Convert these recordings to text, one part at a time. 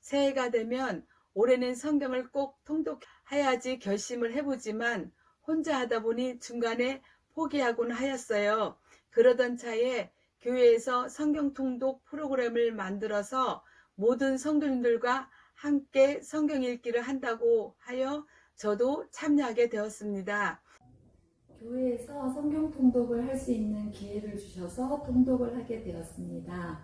새해가 되면 올해는 성경을 꼭 통독해야지 결심을 해보지만 혼자 하다 보니 중간에 포기하곤 하였어요. 그러던 차에 교회에서 성경 통독 프로그램을 만들어서 모든 성도님들과 함께 성경 읽기를 한다고 하여 저도 참여하게 되었습니다. 교회에서 성경 통독을 할 수 있는 기회를 주셔서 통독을 하게 되었습니다.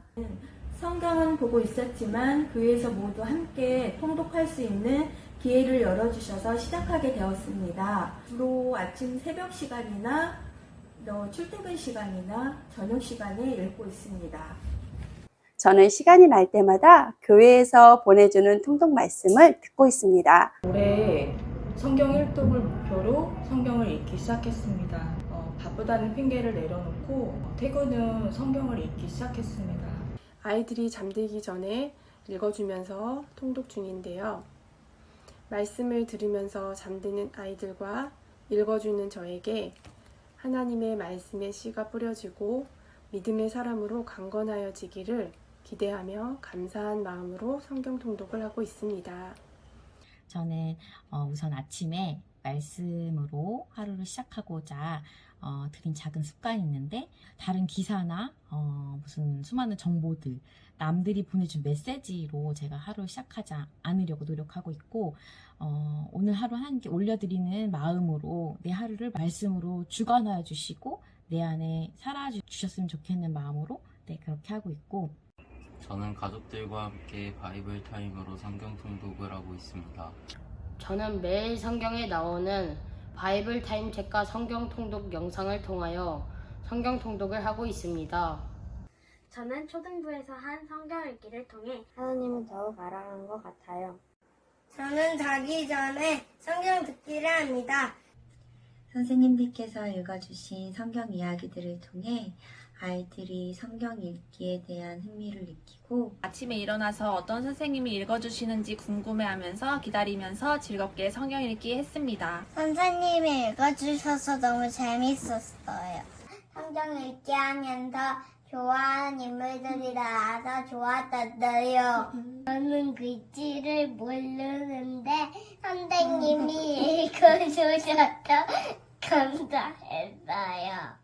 성경은 보고 있었지만 교회에서 모두 함께 통독할 수 있는 기회를 열어주셔서 시작하게 되었습니다. 주로 아침 새벽 시간이나 출퇴근 시간이나 저녁 시간에 읽고 있습니다. 저는 시간이 날 때마다 교회에서 보내주는 통독 말씀을 듣고 있습니다. 올해 성경 일독을 목표로 성경을 읽기 시작했습니다. 바쁘다는 핑계를 내려놓고 퇴근 후 성경을 읽기 시작했습니다. 아이들이 잠들기 전에 읽어주면서 통독 중인데요. 말씀을 들으면서 잠드는 아이들과 읽어주는 저에게 하나님의 말씀의 씨가 뿌려지고 믿음의 사람으로 강건하여지기를 기대하며 감사한 마음으로 성경 통독을 하고 있습니다. 저는 우선 아침에 말씀으로 하루를 시작하고자 들인 작은 습관이 있는데, 다른 기사나 무슨 수많은 정보들, 남들이 보내준 메시지로 제가 하루를 시작하지 않으려고 노력하고 있고, 오늘 하루 하나님께 올려드리는 마음으로 내 하루를 말씀으로 주관하여 주시고 내 안에 살아주셨으면 좋겠는 마음으로 그렇게 하고 있고, 저는 가족들과 함께 바이블 타임으로 성경 통독을 하고 있습니다. 저는 매일 성경에 나오는 바이블 타임 책과 성경 통독 영상을 통하여 성경 통독을 하고 있습니다. 저는 초등부에서 한 성경 읽기를 통해 하나님을 더욱 알아가는 것 같아요. 저는 자기 전에 성경 듣기를 합니다. 선생님들께서 읽어주신 성경 이야기들을 통해 아이들이 성경 읽기에 대한 흥미를 느끼고, 아침에 일어나서 어떤 선생님이 읽어주시는지 궁금해하면서 기다리면서 즐겁게 성경 읽기 했습니다. 선생님이 읽어주셔서 너무 재밌었어요. 성경 읽기 하면서 좋아하는 인물들이 나와서 좋았었어요. 저는 글씨를 모르는데 선생님이 읽어주셔서 감사했어요.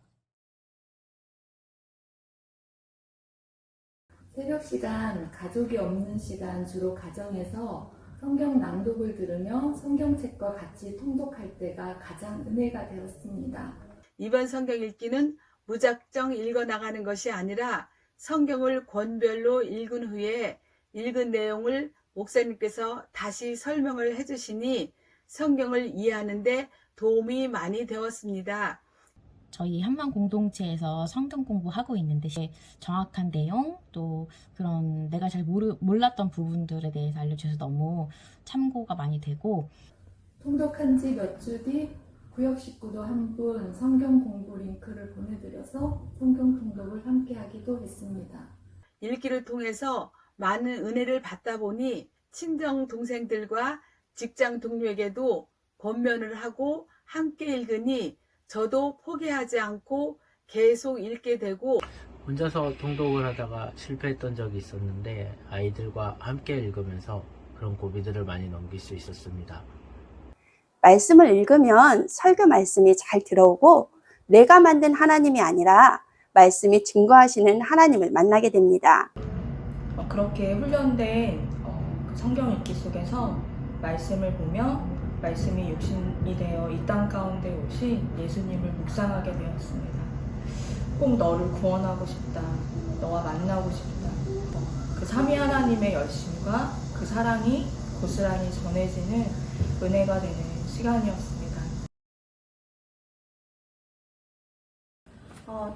새벽 시간, 가족이 없는 시간, 주로 가정에서 성경 낭독을 들으며 성경책과 같이 통독할 때가 가장 은혜가 되었습니다. 이번 성경 읽기는 무작정 읽어나가는 것이 아니라 성경을 권별로 읽은 후에 읽은 내용을 목사님께서 다시 설명을 해주시니 성경을 이해하는 데 도움이 많이 되었습니다. 저희 한만 공동체에서 성경 공부하고 있는데 정확한 내용, 또 그런 내가 잘 몰랐던 부분들에 대해서 알려주셔서 너무 참고가 많이 되고, 통독한 지 몇 주 뒤 구역 식구도 한 분 성경 공부 링크를 보내드려서 성경 통독을 함께 하기도 했습니다. 읽기를 통해서 많은 은혜를 받다 보니 친정 동생들과 직장 동료에게도 권면을 하고 함께 읽으니 저도 포기하지 않고 계속 읽게 되고, 혼자서 통독을 하다가 실패했던 적이 있었는데 아이들과 함께 읽으면서 그런 고비들을 많이 넘길 수 있었습니다. 말씀을 읽으면 설교 말씀이 잘 들어오고 내가 만든 하나님이 아니라 말씀이 증거하시는 하나님을 만나게 됩니다. 그렇게 훈련된 성경 읽기 속에서 말씀을 보며 말씀이 육신이 되어 이 땅 가운데 오신 예수님을 묵상하게 되었습니다. 꼭 너를 구원하고 싶다. 너와 만나고 싶다. 그 삼위 하나님의 열심과 그 사랑이 고스란히 전해지는 은혜가 되는 시간이었습니다.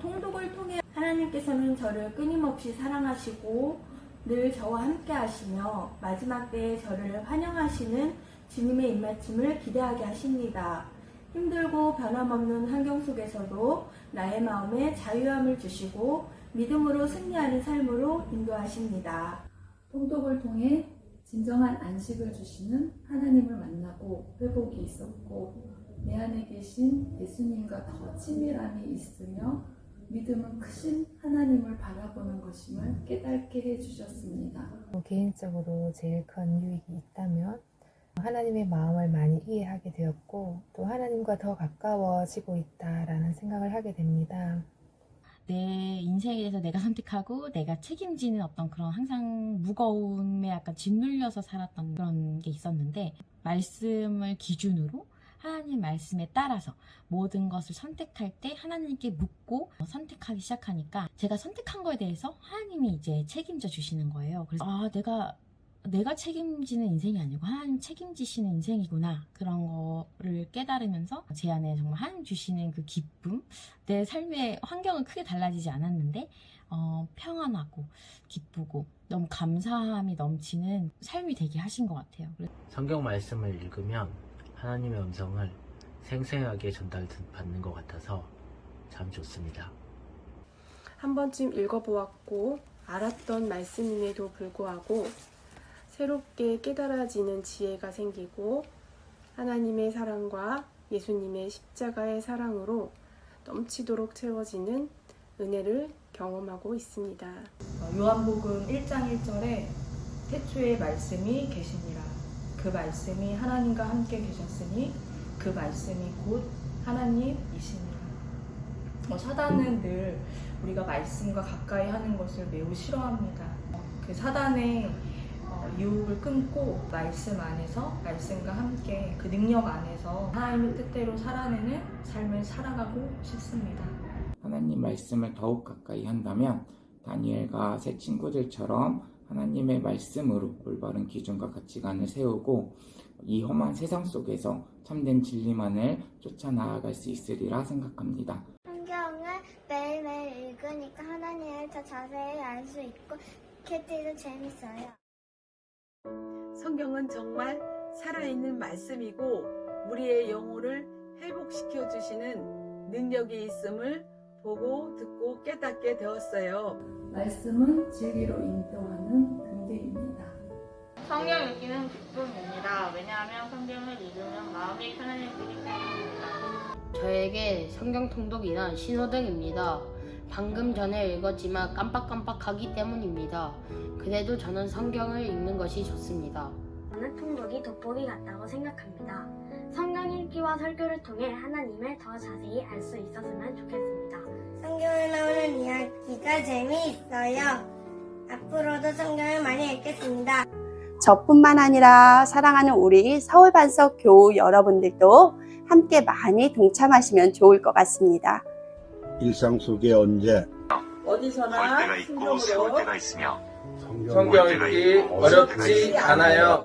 통독을 통해 하나님께서는 저를 끊임없이 사랑하시고 늘 저와 함께 하시며 마지막 때에 저를 환영하시는 주님의 입맞춤을 기대하게 하십니다. 힘들고 변함없는 환경 속에서도 나의 마음에 자유함을 주시고 믿음으로 승리하는 삶으로 인도하십니다. 통독을 통해 진정한 안식을 주시는 하나님을 만나고 회복이 있었고, 내 안에 계신 예수님과 더 친밀함이 있으며 믿음은 크신 하나님을 바라보는 것임을 깨닫게 해주셨습니다. 개인적으로 제일 큰 유익이 있다면 하나님의 마음을 많이 이해하게 되었고 또 하나님과 더 가까워지고 있다라는 생각을 하게 됩니다. 내 인생에 대해서 내가 선택하고 내가 책임지는 어떤 그런 항상 무거움에 약간 짓눌려서 살았던 그런 게 있었는데 말씀을 기준으로 하나님 말씀에 따라서 모든 것을 선택할 때 하나님께 묻고 선택하기 시작하니까 제가 선택한 거에 대해서 하나님이 이제 책임져 주시는 거예요. 그래서 내가 책임지는 인생이 아니고 하나님 책임지시는 인생이구나, 그런 거를 깨달으면서 제 안에 정말 하나님 주시는 그 기쁨, 내 삶의 환경은 크게 달라지지 않았는데 평안하고 기쁘고 너무 감사함이 넘치는 삶이 되게 하신 것 같아요. 성경 말씀을 읽으면 하나님의 음성을 생생하게 전달받는 것 같아서 참 좋습니다. 한 번쯤 읽어보았고 알았던 말씀임에도 불구하고 새롭게 깨달아지는 지혜가 생기고 하나님의 사랑과 예수님의 십자가의 사랑으로 넘치도록 채워지는 은혜를 경험하고 있습니다. 요한복음 1장 1절에 태초에 말씀이 계시니라. 그 말씀이 하나님과 함께 계셨으니 그 말씀이 곧 하나님이시니라. 사단은 늘 우리가 말씀과 가까이 하는 것을 매우 싫어합니다. 그 사단의 유혹을 끊고 말씀 안에서 말씀과 함께 그 능력 안에서 하나님의 뜻대로 살아내는 삶을 살아가고 싶습니다. 하나님 말씀을 더욱 가까이 한다면 다니엘과 새 친구들처럼 하나님의 말씀으로 올바른 기준과 가치관을 세우고 이 험한 세상 속에서 참된 진리만을 쫓아 나아갈 수 있으리라 생각합니다. 성경을 매일매일 읽으니까 하나님을 더 자세히 알 수 있고 캐티도 재밌어요. 성경은 정말 살아있는 말씀이고 우리의 영혼을 회복시켜 주시는 능력이 있음을 보고 듣고 깨닫게 되었어요. 말씀은 진리로 인도하는 근대입니다. 성경 읽기는 기쁨입니다. 왜냐하면 성경을 읽으면 마음이 편안해지기 때문입니다. 저에게 성경 통독이란 신호등입니다. 방금 전에 읽었지만 깜빡깜빡하기 때문입니다. 그래도 저는 성경을 읽는 것이 좋습니다. 저는 통독이 돋보기 같다고 생각합니다. 성경 읽기와 설교를 통해 하나님을 더 자세히 알 수 있었으면 좋겠습니다. 성경에 나오는 이야기가 재미있어요. 앞으로도 성경을 많이 읽겠습니다. 저뿐만 아니라 사랑하는 우리 서울반석 교우 여러분들도 함께 많이 동참하시면 좋을 것 같습니다. 일상 속에 언제 어디서나 올 때가 있고 세울 때가 있으며 성경 읽기 어렵지 않아요.